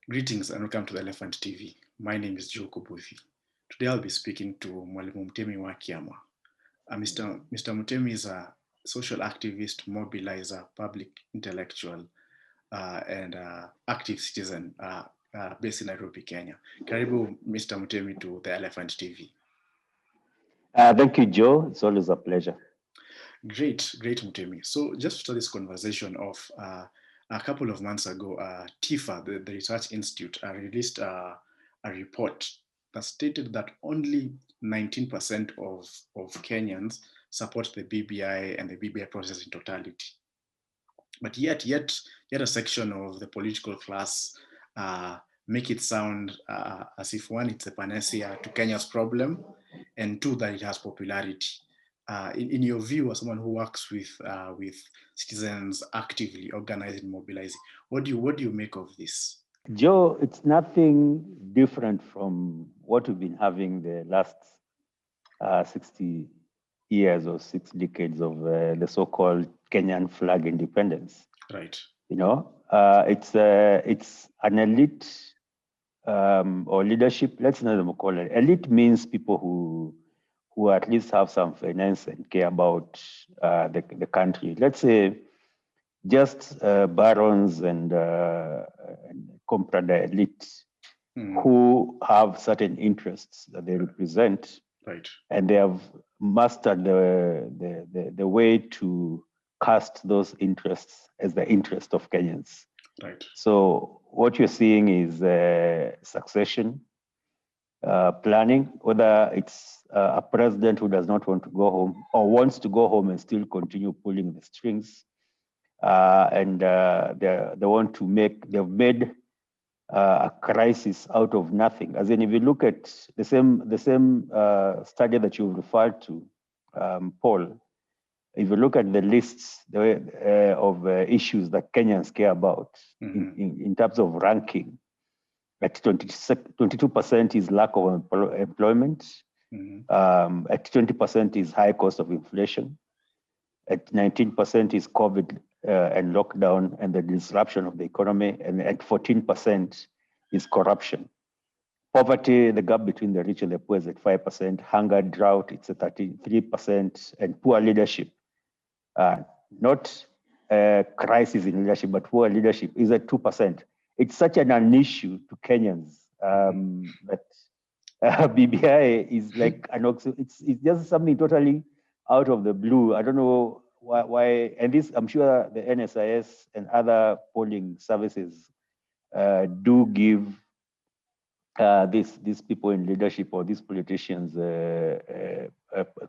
Greetings and welcome to the Elephant TV. My name is Joe Kobuthi. Today I'll be speaking to Mwalimu Mutemi wa Kiama. Mr. Mutemi is a social activist, mobilizer, public intellectual, and active citizen based in Nairobi, Kenya. Karibu, Mr. Mutemi, to the Elephant TV. Thank you, Joe. It's always a pleasure. Great, Mutemi. So just to start this conversation off, a couple of months ago, TIFA, the Research Institute, released a report that stated that only 19% of Kenyans support the BBI and the BBI process in totality. But yet a section of the political class make it sound as if one, it's a panacea to Kenya's problem, and two, that it has popularity. In your view, as someone who works with citizens actively organizing, mobilizing, what do you make of this? Joe, it's nothing different from what we've been having the last 60 years or 6 decades of the so-called Kenyan flag independence. Right. You know, it's an elite or leadership. Let's not call it elite. Means people who at least have some finance and care about the country. Let's say just barons and comprador elite who have certain interests that they represent, right? And they have mastered the way to cast those interests as the interest of Kenyans. Right. So what you're seeing is succession planning, whether it's a president who does not want to go home or wants to go home and still continue pulling the strings, and they want to they've made a crisis out of nothing. As in, if you look at the same study that you referred to, Paul, if you look at the lists of issues that Kenyans care about in terms of ranking, at 22% is lack of employment. At 20% is high cost of inflation. At 19% is COVID and lockdown and the disruption of the economy. And at 14% is corruption. Poverty, the gap between the rich and the poor is at 5%. Hunger, drought, it's at 33%. And poor leadership, not crisis in leadership, but poor leadership is at 2%. It's such an issue to Kenyans that BBI is like it's just something totally out of the blue. I don't know why, and this, I'm sure the NSIS and other polling services do give these people in leadership or these politicians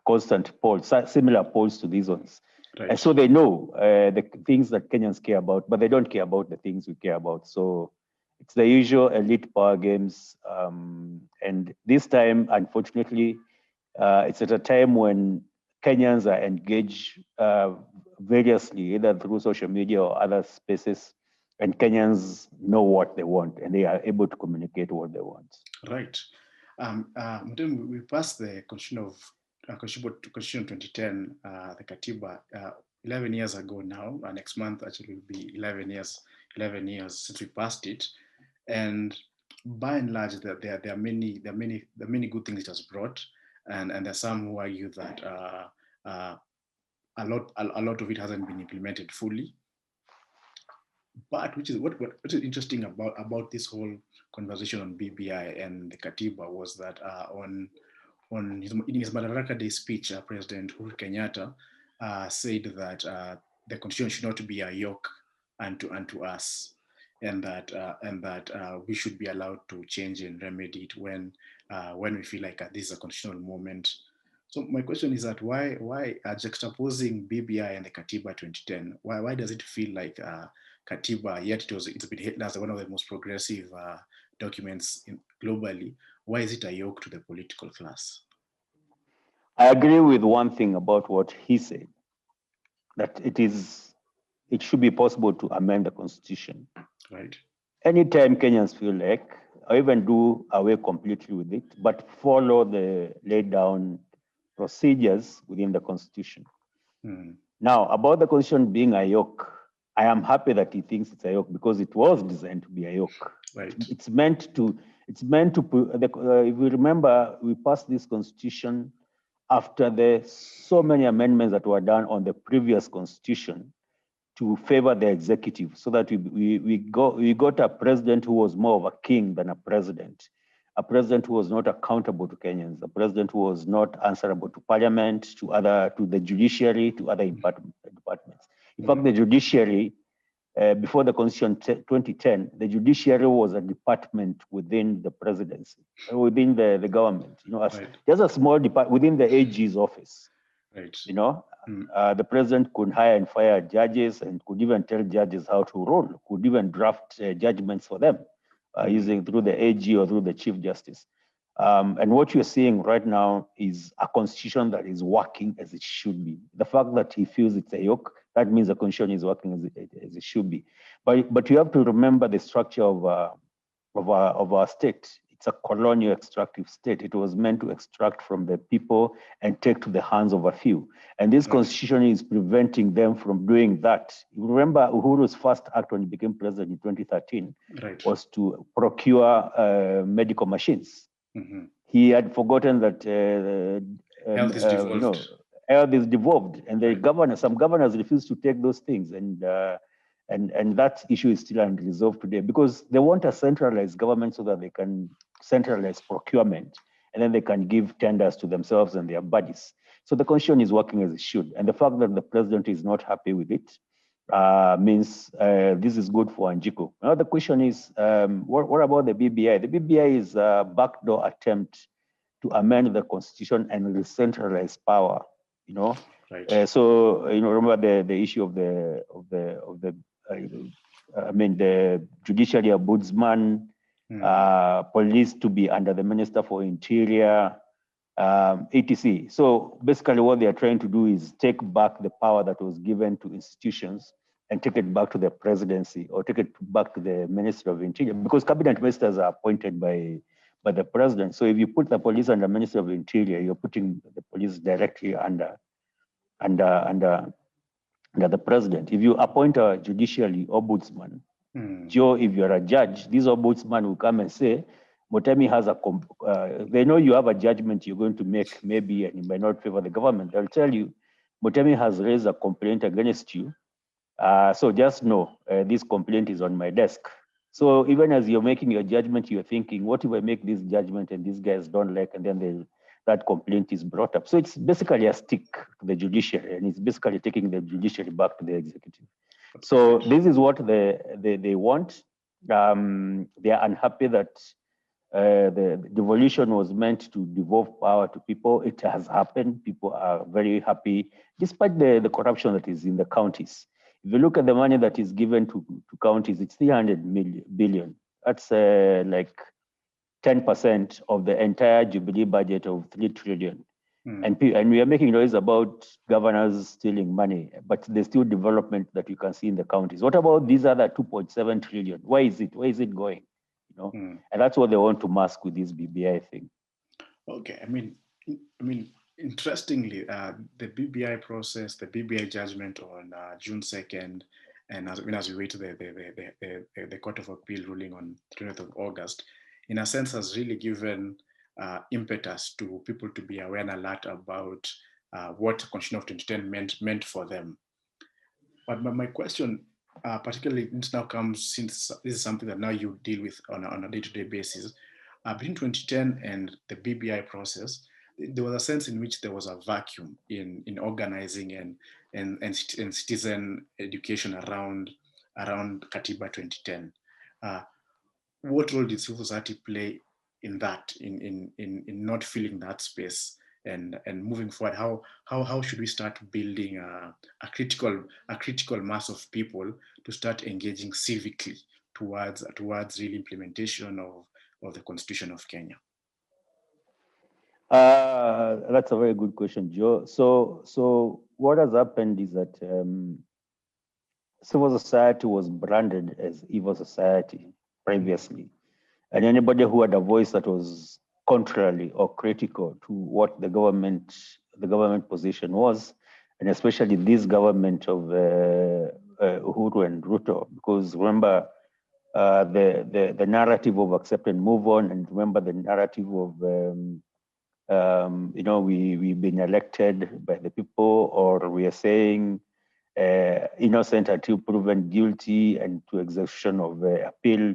constant polls, similar polls to these ones. Right. And so they know the things that Kenyans care about, but they don't care about the things we care about. So it's the usual elite power games. And this time, unfortunately, it's at a time when Kenyans are engaged variously, either through social media or other spaces, and Kenyans know what they want, and they are able to communicate what they want. Right. We passed the Constitution 2010, the Katiba, 11 years ago now. Next month actually will be 11 years since we passed it. And by and large, there are many good things it has brought, and there are some who argue that a lot of it hasn't been implemented fully. But what is interesting about this whole conversation on BBI and the Katiba was that in his Madaraka Day speech, President Uhuru Kenyatta said that the constitution should not be a yoke unto us, and that we should be allowed to change and remedy it when we feel like this is a constitutional moment. So my question is that why juxtaposing BBI and the Katiba 2010? Why does it feel like Katiba, yet it's been hailed as one of the most progressive documents globally? Why is it a yoke to the political class? I agree with one thing about what he said, that it should be possible to amend the constitution. Right. Anytime Kenyans feel like, or even do away completely with it, but follow the laid down procedures within the constitution. Now, about the constitution being a yoke, I am happy that he thinks it's a yoke because it was designed to be a yoke. Right. It's meant to if we remember, we passed this constitution after the so many amendments that were done on the previous constitution to favor the executive, so that we got a president who was more of a king than a president who was not accountable to Kenyans, a president who was not answerable to parliament, to the judiciary, to other departments. In fact, the judiciary, before the constitution 2010, the judiciary was a department within the presidency, within the government. You know, right. Just a small department within the AG's office. Right. You know, the president could hire and fire judges and could even tell judges how to rule, could even draft judgments for them using through the AG or through the chief justice. And what you're seeing right now is a constitution that is working as it should be. The fact that he feels it's a yoke, that means the constitution is working as it should be. But you have to remember the structure of our state. It's a colonial extractive state. It was meant to extract from the people and take to the hands of a few. And this constitution is preventing them from doing that. You remember Uhuru's first act when he became president in 2013 was to procure medical machines. He had forgotten that health is devolved. Health is devolved, and some governors refuse to take those things, and that issue is still unresolved today because they want a centralized government so that they can centralize procurement, and then they can give tenders to themselves and their buddies. So the constitution is working as it should, and the fact that the president is not happy with it means this is good for Wanjiku. Now the question is, what about the BBI? The BBI is a backdoor attempt to amend the constitution and recentralize power. You know, right. So you know, remember the issue of the judiciary ombudsman, police to be under the Minister for Interior, etc. So basically what they are trying to do is take back the power that was given to institutions and take it back to the presidency or take it back to the Minister of Interior, because cabinet ministers are appointed by the president. So if you put the police under Minister of Interior, you're putting the police directly under the president. If you appoint a judiciary ombudsman, Joe, if you're a judge, this ombudsman will come and say, Mutemi has they know you have a judgment you're going to make, maybe, and you may not favor the government. They'll tell you, Mutemi has raised a complaint against you. So just know this complaint is on my desk. So even as you're making your judgment, you're thinking, what if I make this judgment and these guys don't like, and then that complaint is brought up. So it's basically a stick to the judiciary, and it's basically taking the judiciary back to the executive. So this is what they want. They are unhappy that the devolution was meant to devolve power to people. It has happened. People are very happy, despite the corruption that is in the counties. If you look at the money that is given to counties, it's 300 billion. That's like 10% of the entire Jubilee budget of 3 trillion. And we are making noise about governors stealing money, but there's still development that you can see in the counties. What about these other 2.7 trillion? Where is it going? You know, and that's what they want to mask with this BBI thing. Okay, I mean, interestingly, the BBI process, the BBI judgment on June 2nd, and as we wait the Court of Appeal ruling on 20th of August, in a sense has really given impetus to people to be aware and alert about what Constitution of 2010 meant for them. But my question, particularly now comes, since this is something that now you deal with on a day-to-day basis, between 2010 and the BBI process, there was a sense in which there was a vacuum in organizing and citizen education around Katiba 2010. What role did civil society play in that, in not filling that space and moving forward? How should we start building a critical mass of people to start engaging civically towards real implementation of the Constitution of Kenya? That's a very good question, Joe. So what has happened is that civil society was branded as evil society previously. And anybody who had a voice that was contrary or critical to what the government position was, and especially this government of Uhuru and Ruto, because remember the narrative of accept and move on, and remember the narrative of we've been elected by the people, or we are saying innocent until proven guilty, and to execution of appeal.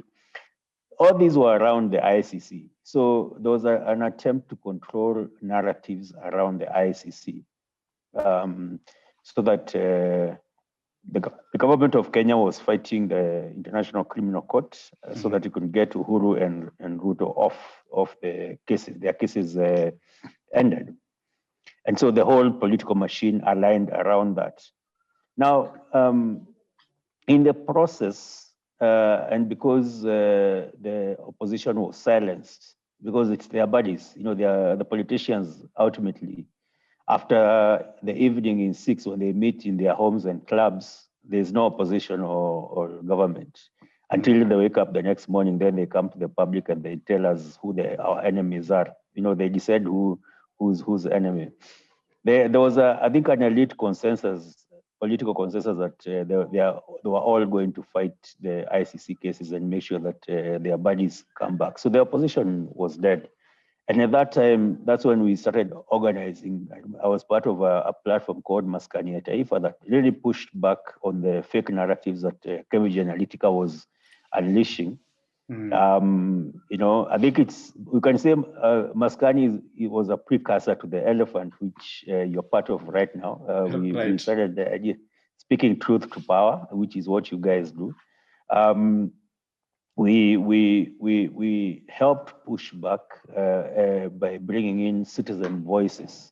All these were around the ICC. So there was an attempt to control narratives around the ICC, so that the government of Kenya was fighting the International Criminal Court so that it could get Uhuru and Ruto off the cases. Their cases ended. And so the whole political machine aligned around that. Now, in the process, and because the opposition was silenced, because it's their bodies, they are the politicians ultimately. After the evening in 6, when they meet in their homes and clubs, there's no opposition or government until they wake up the next morning. Then they come to the public and they tell us who our enemies are. They decide who's enemy. There was I think an elite consensus, political consensus, that they were all going to fight the ICC cases and make sure that their bodies come back. So the opposition was dead. And at that time, that's when we started organizing. I was part of a platform called Maskani ya Taifa that really pushed back on the fake narratives that Cambridge Analytica was unleashing. I think we can say Maskani was a precursor to the elephant, which you're part of right now. We started the idea, speaking truth to power, which is what you guys do. We helped push back by bringing in citizen voices.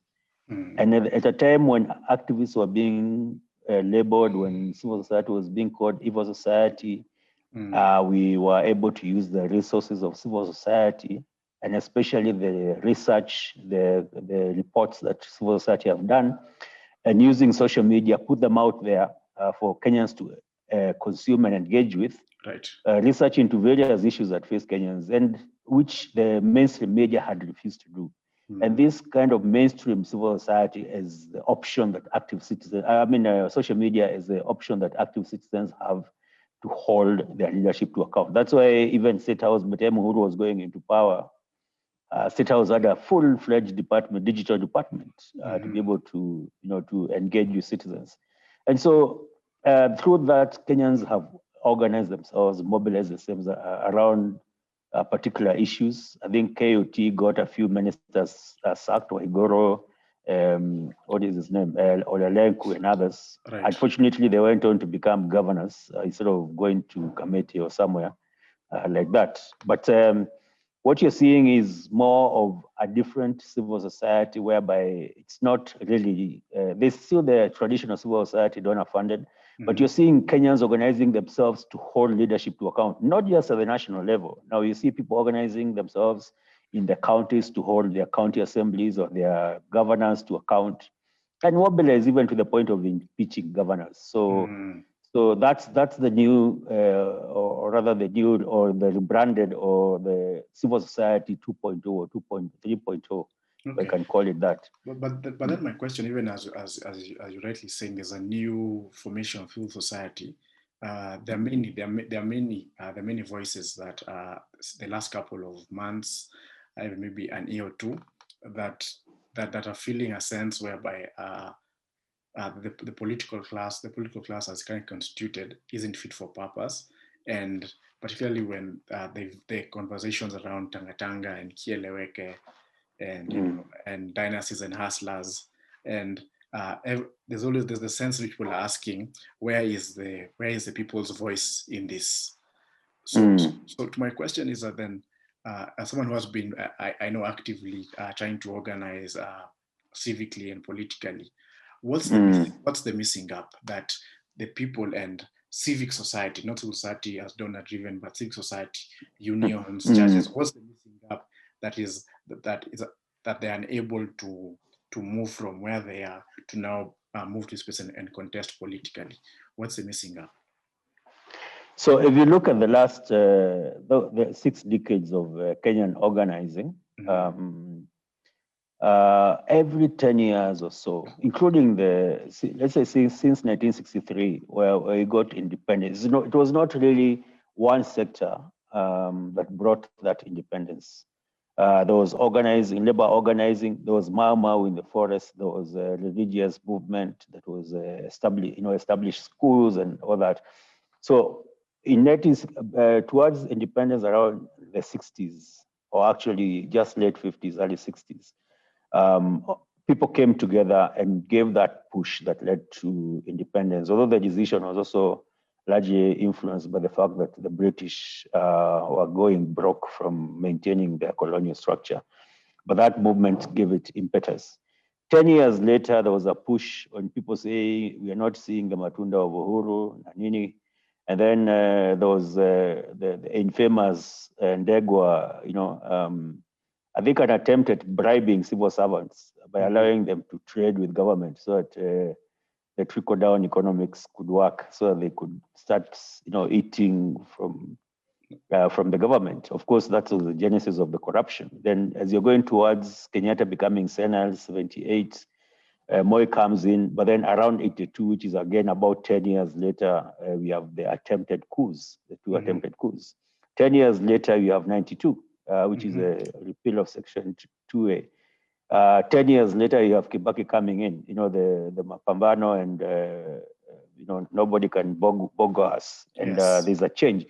And at a time when activists were being labeled, when civil society was being called evil society, we were able to use the resources of civil society, and especially the research, the reports that civil society have done, and using social media, put them out there for Kenyans to consume and engage with. Right. Research into various issues that face Kenyans, and which the mainstream media had refused to do. And this kind of mainstream civil society is the option that active citizens, social media is the option that active citizens have to hold their leadership to account. That's why even State House, Mutemi was going into power. State House had a full-fledged department, digital department, to be able to, to engage with citizens. And so through that, Kenyans have organize themselves, mobilize themselves around particular issues. I think KOT got a few ministers sacked, Waigoro, what is his name, Olelenku and others. Right. Unfortunately, they went on to become governors instead of going to Kamiti or somewhere like that. But what you're seeing is more of a different civil society, whereby it's not really, there's still the traditional civil society donor funded, but you're seeing Kenyans organizing themselves to hold leadership to account, not just at the national level. Now you see people organizing themselves in the counties to hold their county assemblies or their governors to account, and mobilize even to the point of impeaching governors. So that's the new, or rather the new, or the rebranded, or the civil society 2.0 or 3.0. Okay. I can call it that. But then my question, even as you rightly saying, there's a new formation of civil society. There are many voices that the last couple of months, maybe an year or two, that are feeling a sense whereby the political class as kind of constituted isn't fit for purpose, and particularly when the conversations around Tangatanga and Kieleweke and and dynasties and hustlers, and there's the sense that people are asking, where is the people's voice in this? So to my question is that then, as someone who has been I know actively trying to organize civically and politically, what's the missing gap that the people and civic society, not civil society as donor driven, but civic society, unions, churches, what's the missing gap that they are unable to move from where they are to now move to space and contest politically? What's the missing gap? So if you look at the last the 6 decades of Kenyan organizing, every 10 years or so, including let's say since 1963, where we got independence. It was not really one sector that brought that independence. There was organizing, labor organizing. There was Mau Mau in the forest. There was a religious movement that was established schools and all that. So towards independence around the 60s, or actually just late 50s, early 60s, people came together and gave that push that led to independence, although the decision was also largely influenced by the fact that the British were going broke from maintaining their colonial structure. But that movement gave it impetus. 10 years later, there was a push when people say we are not seeing the matunda of Uhuru, Nanini. And then there was the infamous Ndegwa, I think an attempt at bribing civil servants by allowing them to trade with government so that the trickle-down economics could work, so that they could start, eating from the government. Of course, that was the genesis of the corruption. Then, as you're going towards Kenyatta becoming senile, 78, Moi comes in, but then around 82, which is again about 10 years later, we have the attempted coups, the two attempted coups. 10 years later, you have 92, which is a repeal of Section 2A. 10 years later, you have Kibaki coming in, the Mapambano, and nobody can bog us, and there's a change.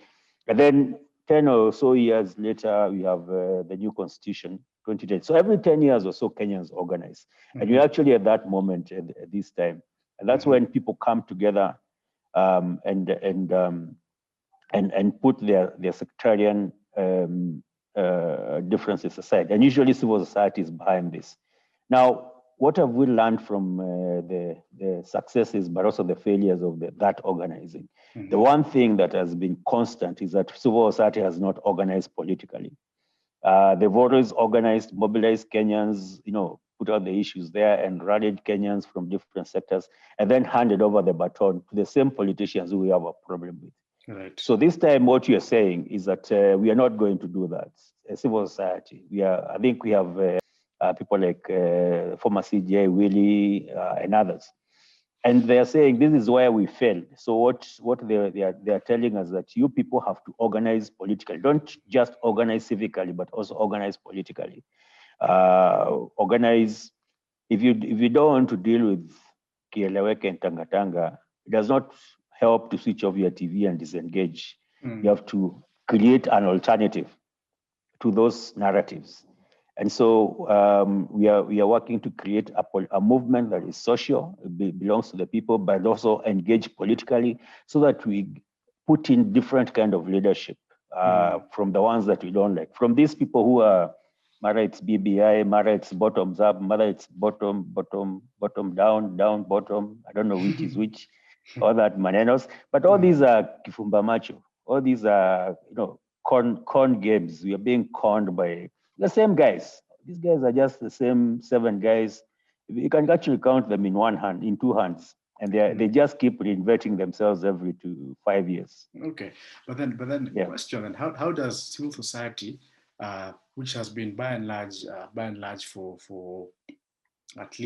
And then 10 or so years later, we have the new constitution, 2010. So every 10 years or so, Kenyans organize. And you're actually at that moment at this time. And that's when people come together and put their sectarian differences aside. And usually civil society is behind this. Now, what have we learned from the successes, but also the failures of that organizing? The one thing that has been constant is that civil society has not organized politically. They've always organized, mobilized Kenyans, put out the issues there and rallied Kenyans from different sectors, and then handed over the baton to the same politicians who we have a problem with. Right. So this time, what you're saying is that we are not going to do that. As civil society, I think we have people like former CJ Willie and others, and they are saying this is where we failed. So what they are telling us that you people have to organize politically. Don't just organize civically, but also organize politically. Organize. If you don't want to deal with Kieleweke and Tangatanga, it does not help to switch off your TV and disengage. You have to create an alternative to those narratives. And so we are working to create a movement that is social, belongs to the people, but also engage politically, so that we put in different kind of leadership from the ones that we don't like. From these people who are, whether it's BBI, whether it's bottoms up, whether it's bottom down, bottom, I don't know which is which, all that manenos. But all these are kifumba macho. All these are, con games. We are being conned by the same guys. These guys are just the same 7 guys. You can actually count them in 2 hands, and they just keep reinventing themselves every 5 years. Okay, but then Yeah. Question: and how does civil society, which has been by and large for at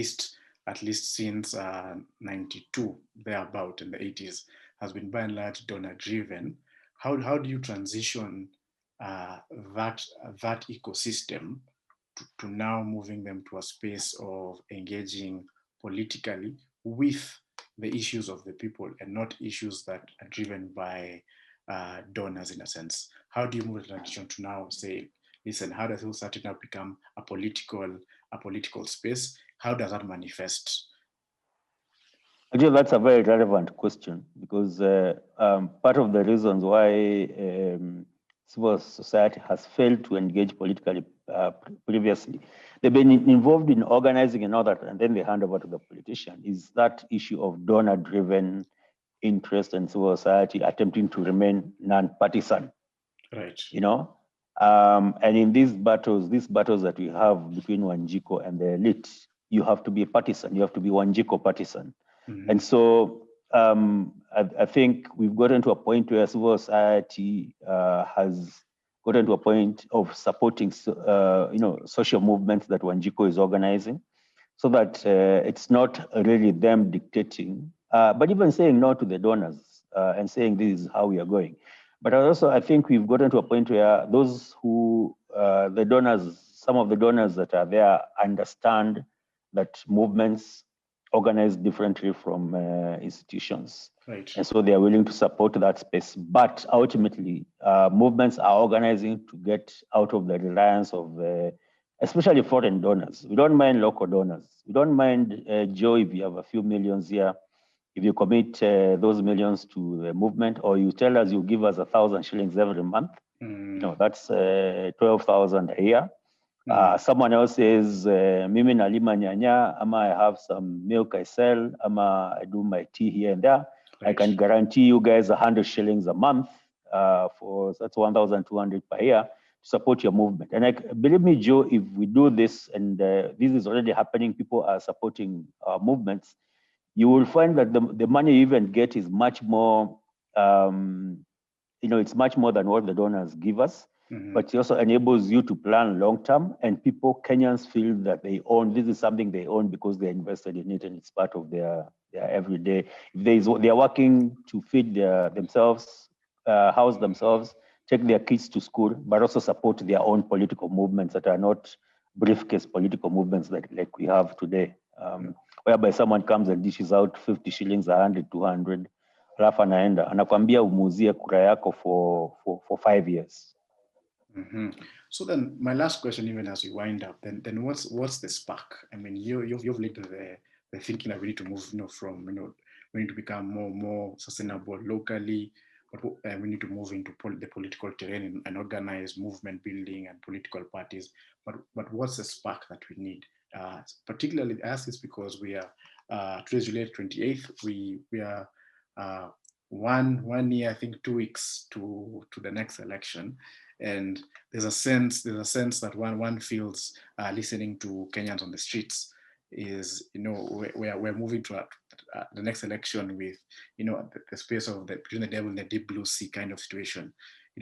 least since 92 thereabout in the 80s, has been by and large donor driven. How do you transition that ecosystem to now moving them to a space of engaging politically with the issues of the people and not issues that are driven by donors, in a sense? How do you move the transition to now say, listen, how does civil society now become a political space? How does that manifest? Actually, that's a very relevant question, because part of the reasons why civil society has failed to engage politically previously, they've been involved in organizing and all that, and then they hand over to the politician, is that issue of donor-driven interest in civil society attempting to remain non-partisan. Right. And in these battles that we have between Wanjiku and the elite, you have to be partisan. You have to be Wanjiku partisan. And so I think we've gotten to a point where civil society has gotten to a point of supporting, social movements that Wanjiku is organizing, so that it's not really them dictating, but even saying no to the donors and saying this is how we are going. But also, I think we've gotten to a point where those who, the donors, some of the donors that are there understand that movements organize differently from institutions. Right. And so they are willing to support that space. But ultimately, movements are organizing to get out of the reliance of especially foreign donors. We don't mind local donors. We don't mind, Joe, if you have a few millions here, if you commit those millions to the movement, or you tell us you give us 1,000 shillings every month, that's 12,000 a year. Someone else says, mimi nalima nyanya, ama I have some milk I sell, ama I do my tea here and there. Right. I can guarantee you guys 100 shillings a month, for that's 1,200 per year to support your movement. And believe me, Joe, if we do this, and this is already happening, people are supporting our movements, you will find that the money you even get is much more, it's much more than what the donors give us. But it also enables you to plan long term, and Kenyans feel that they own, this is something they own because they invested in it and it's part of their everyday. If they are working to feed themselves, house themselves, take their kids to school, but also support their own political movements that are not briefcase political movements like we have today, whereby someone comes and dishes out 50 shillings, 100, 200, alafu anakwambia umuuzie kura yako for 5 years. So then, my last question, even as we wind up, then what's the spark? I mean, you've led the thinking that we need to move, from we need to become more sustainable locally, but we need to move into the political terrain and organize movement building and political parties. But what's the spark that we need? Particularly, I ask this because we are today's July 28th. We are 1 year, I think 2 weeks to the next election. And there's a sense that one feels listening to Kenyans on the streets is, we're moving to the next election with, the space of between the devil and the deep blue sea kind of situation.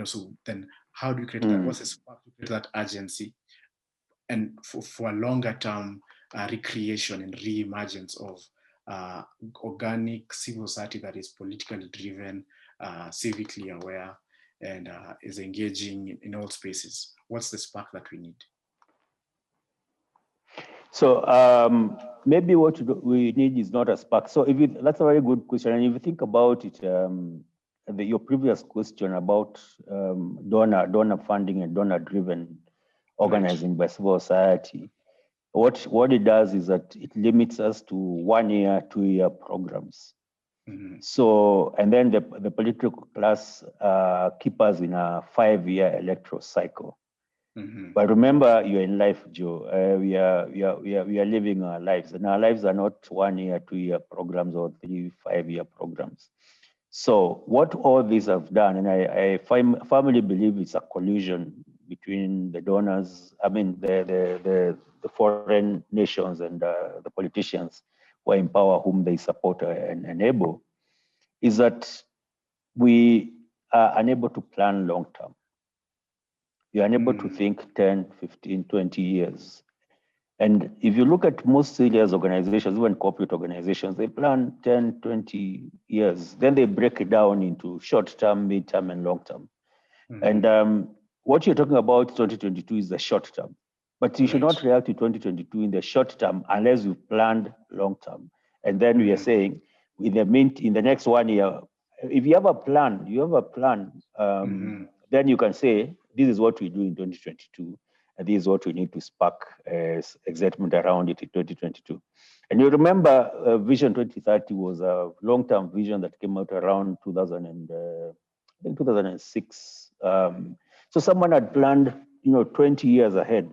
So then how do you create that? What's the spark to create that urgency? And for a longer term recreation and re-emergence of organic civil society that is politically driven, civically aware, and is engaging in all spaces. What's the spark that we need? So maybe what we need is not a spark. So that's a very good question. And if you think about it, your previous question about donor funding and donor-driven organizing by civil society, what it does is that it limits us to 1 year, 2 year programs. So, and then the political class keep us in a 5-year electoral cycle. But remember, you're in life, Joe. We are living our lives, and our lives are not 1 year, 2 year programs or 3, 5 year programs. So, what all these have done, and I firmly believe it's a collusion between the donors. I mean, the foreign nations and the politicians who empower whom they support and enable, is that we are unable to plan long term. We are unable to think 10, 15, 20 years. And if you look at most serious organizations, even corporate organizations, they plan 10, 20 years. Then they break it down into short term, mid term, and long term. And what you're talking about 2022 is the short term. But you should not react to 2022 in the short term unless you've planned long term. And then we are saying, in the next 1 year, if you have a plan, then you can say, this is what we do in 2022, and this is what we need to spark excitement around it in 2022. And you remember Vision 2030 was a long-term vision that came out around 2006. So someone had planned, 20 years ahead.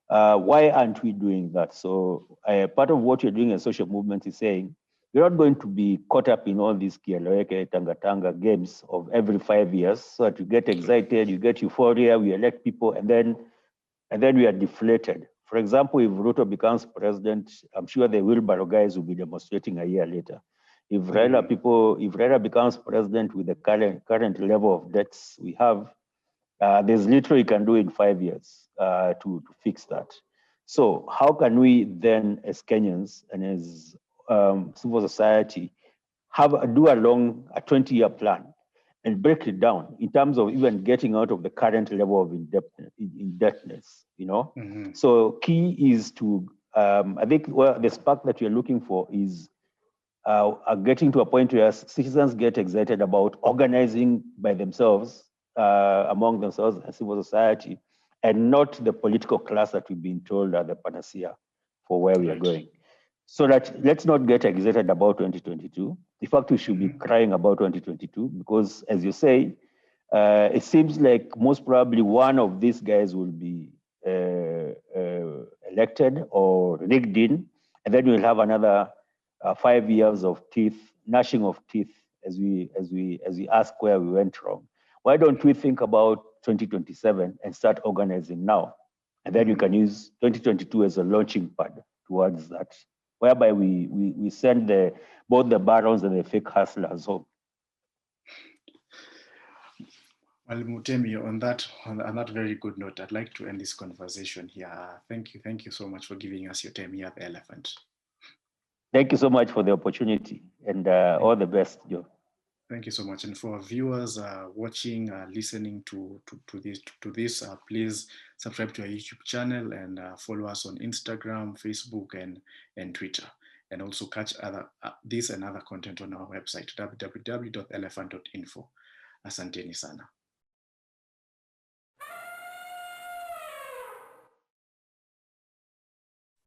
Why aren't we doing that? So part of what you're doing as social movement is saying, you're not going to be caught up in all these kieleweke, tanga games of every 5 years, so that you get excited, you get euphoria, we elect people, and then we are deflated. For example, if Ruto becomes president, I'm sure the wheelbarrow guys will be demonstrating a year later. If Raila becomes president with the current level of debts we have, There's little you can do in 5 years to fix that. So how can we then, as Kenyans and as civil society, do a 20-year plan and break it down in terms of even getting out of the current level of indebtedness, you know? Mm-hmm. So key is to, I think the spark that you're looking for is getting to a point where citizens get excited about organizing by themselves, among themselves and civil society, and not the political class that we've been told are the panacea for where we are going. So that let's not get excited about 2022. In fact, we should be crying about 2022 because, as you say, it seems like most probably one of these guys will be elected or rigged in, and then we'll have another 5 years of gnashing of teeth as we ask where we went wrong. Why don't we think about 2027 and start organizing now? And then you can use 2022 as a launching pad towards that, whereby we send both the barons and the fake hustlers home. Well, Mutemi, on that very good note, I'd like to end this conversation here. Thank you so much for giving us your time here at the Elephant. Thank you so much for the opportunity, and all the best, Joe. Thank you so much. And for our viewers watching, listening to this, please subscribe to our YouTube channel and follow us on Instagram, Facebook, and Twitter. And also catch this and other content on our website, www.elephant.info. Asanteni sana.